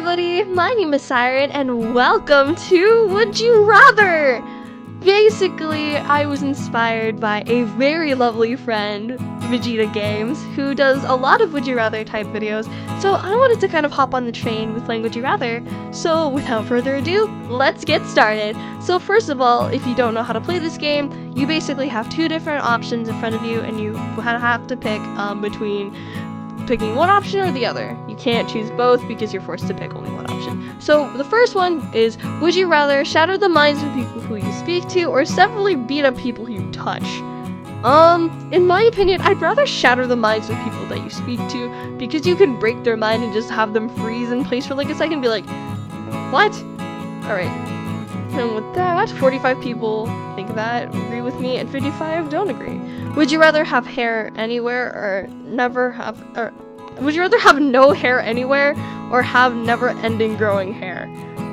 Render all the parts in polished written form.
everybody, my name is Siren and welcome to Would You Rather? Basically, I was inspired by a very lovely friend, Vegeta Games, who does a lot of Would You Rather type videos, so I wanted to kind of hop on the train with playing Would You Rather. So without further ado, let's get started. So first of all, if you don't know how to play this game, you basically have two different options in front of you and you have to pick between picking one option or the other. You can't choose both because you're forced to pick only one option. So the first one is, would you rather shatter the minds of people who you speak to or severely beat up people who you touch? In my opinion, I'd rather shatter the minds of people that you speak to because you can break their mind and just have them freeze in place for like a second and be like, what? Alright. And with that, 45 people think that, agree with me, and 55 don't agree. Would you rather have hair anywhere or never have, or would you rather have no hair anywhere or have never-ending growing hair?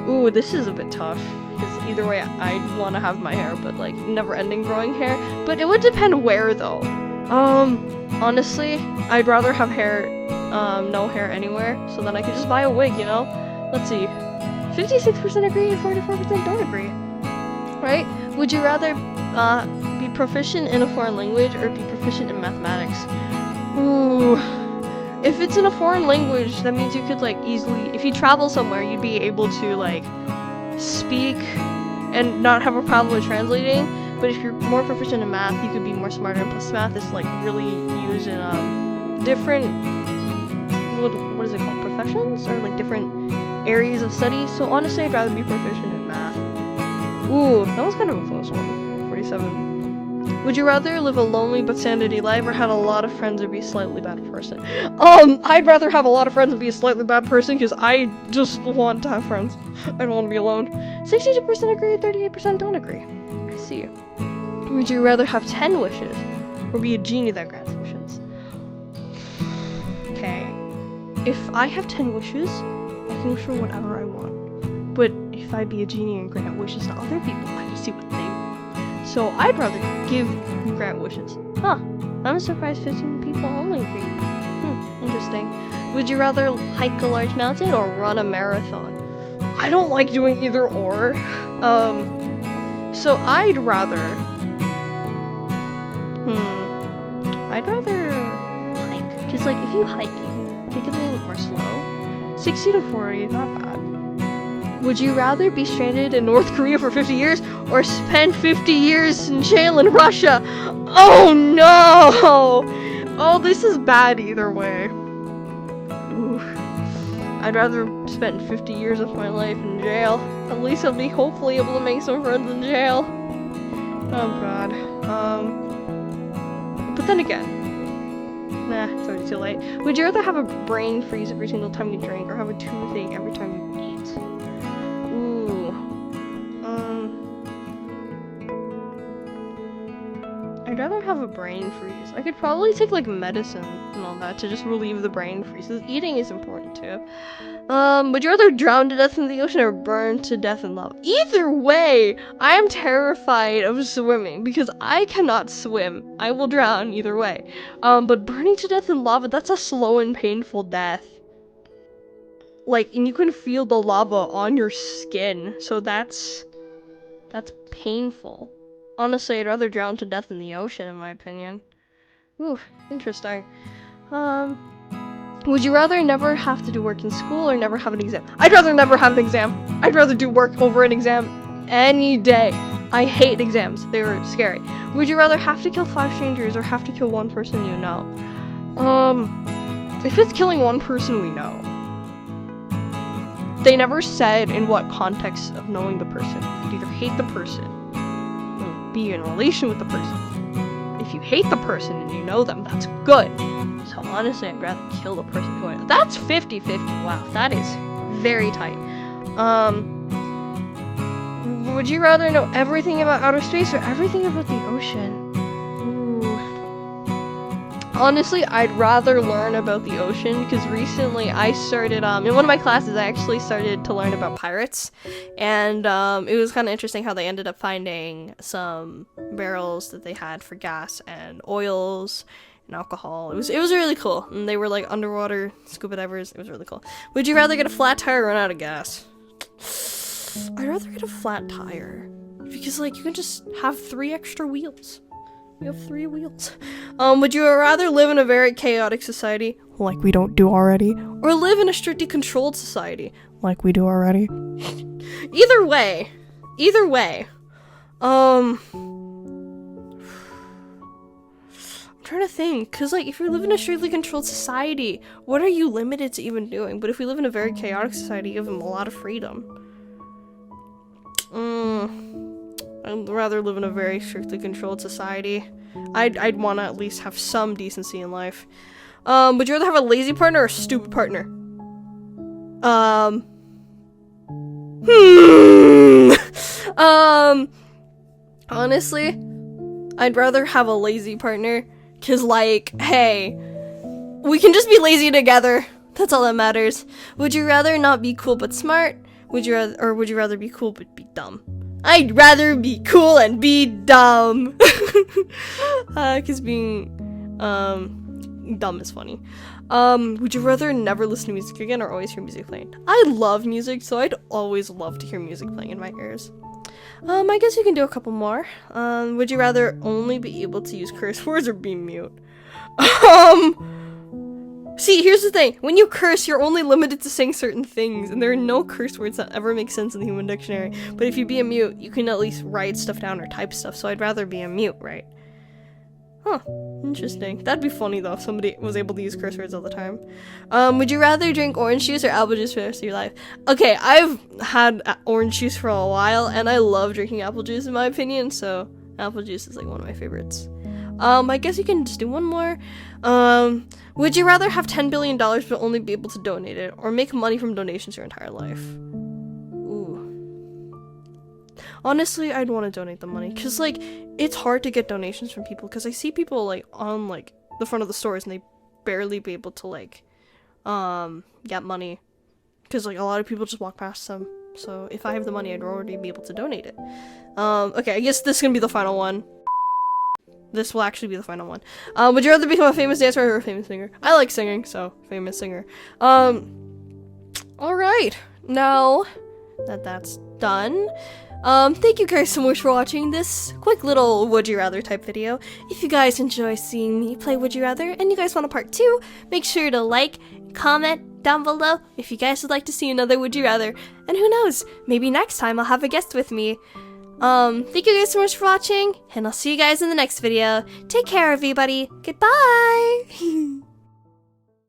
Ooh, this is a bit tough, because either way I'd want to have my hair, but like never-ending growing hair. But it would depend where though. Honestly, I'd rather have hair, no hair anywhere, so then I could just buy a wig, you know? Let's see. 56% agree and 44% don't agree. Right? Would you rather be proficient in a foreign language or be proficient in mathematics? Ooh. If it's in a foreign language, that means you could like easily, if you travel somewhere, you'd be able to like speak and not have a problem with translating. But if you're more proficient in math, you could be more smarter. And plus math is like really used in different, what is it called, professions? Or like different areas of study, so honestly I'd rather be proficient in math. Ooh, that was kind of a close one. 47. Would you rather live a lonely but sanity life or have a lot of friends or be a slightly bad person? I'd rather have a lot of friends and be a slightly bad person because I just want to have friends. I don't want to be alone. 62% agree, 38% don't agree. I see. Would you rather have 10 wishes or be a genie that grants wishes? Okay. If I have 10 wishes, I can wish for whatever I want. But if I be a genie and grant wishes to other people, I can see what they want. So I'd rather grant wishes. Huh. I'm surprised 15 people only agree. Interesting. Would you rather hike a large mountain or run a marathon? I don't like doing either or. So I'd rather hike. Because like if you hike, you can take it a little more slow. 60 to 40, not bad. Would you rather be stranded in North Korea for 50 years or spend 50 years in jail in Russia? Oh no! Oh, this is bad either way. Oof. I'd rather spend 50 years of my life in jail. At least I'll be hopefully able to make some friends in jail. Oh god. But then again, nah, it's already too late. Would you rather have a brain freeze every single time you drink or have a toothache every time you eat? Ooh. I'd rather have a brain freeze. I could probably take like medicine and all that to just relieve the brain freezes. Eating is important too. Would you rather drown to death in the ocean or burn to death in lava? Either way, I am terrified of swimming because I cannot swim. I will drown either way. But burning to death in lava, that's a slow and painful death. Like, and you can feel the lava on your skin, so that's painful. Honestly, I'd rather drown to death in the ocean, in my opinion. Ooh, interesting. Would you rather never have to do work in school or never have an exam? I'd rather never have an exam. I'd rather do work over an exam any day. I hate exams. They're scary. Would you rather have to kill 5 strangers or have to kill one person you know? If it's killing one person we know. They never said in what context of knowing the person. You'd either hate the person or be in a relation with the person. If you hate the person and you know them, that's good. So honestly, I'd rather kill the person who I know. That's 50-50. Wow, that is very tight. Would you rather know everything about outer space or everything about the ocean? Ooh. Honestly, I'd rather learn about the ocean because recently I started, in one of my classes, I actually started to learn about pirates. And it was kind of interesting how they ended up finding some barrels that they had for gas and oils and alcohol. It was really cool. And they were like underwater scuba divers. It was really cool. Would you rather get a flat tire or run out of gas? I'd rather get a flat tire. Because like you can just have 3 extra wheels. You have 3 wheels. Would you rather live in a very chaotic society, like we don't do already, or live in a strictly controlled society, like we do already? Either way. I'm trying to think, cause like if you live in a strictly controlled society, what are you limited to even doing? But if we live in a very chaotic society, you give them a lot of freedom. I'd rather live in a very strictly controlled society. I'd want to at least have some decency in life. Would you rather have a lazy partner or a stupid partner? Honestly, I'd rather have a lazy partner, cause like, hey, we can just be lazy together. That's all that matters. Would you rather not be cool but smart? Would you rather be cool but be dumb? I'd rather be cool and be dumb. Cause being dumb is funny. Would you rather never listen to music again or always hear music playing? I love music, so I'd always love to hear music playing in my ears. I guess you can do a couple more. Would you rather only be able to use curse words or be mute? See, here's the thing. When you curse, you're only limited to saying certain things, and there are no curse words that ever make sense in the human dictionary. But if you be a mute, you can at least write stuff down or type stuff, so I'd rather be a mute, right? Huh. Interesting. That'd be funny, though, if somebody was able to use curse words all the time. Would you rather drink orange juice or apple juice for the rest of your life? Okay, I've had orange juice for a while, and I love drinking apple juice, in my opinion, so apple juice is, like, one of my favorites. I guess you can just do one more. Would you rather have $10 billion but only be able to donate it, or make money from donations your entire life? Ooh. Honestly, I'd want to donate the money, because, like, it's hard to get donations from people, because I see people, like, on, like, the front of the stores, and they barely be able to, like, get money, because, like, a lot of people just walk past them. So if I have the money, I'd already be able to donate it. Okay, I guess this is gonna be the final one. This will actually be the final one. Would you rather become a famous dancer or a famous singer? I like singing, so famous singer. Alright. Now that that's done, thank you guys so much for watching this quick little Would You Rather type video. If you guys enjoy seeing me play Would You Rather and you guys want a part 2, make sure to like, comment down below if you guys would like to see another Would You Rather. And who knows, maybe next time I'll have a guest with me. Thank you guys so much for watching, and I'll see you guys in the next video. Take care, everybody. Goodbye!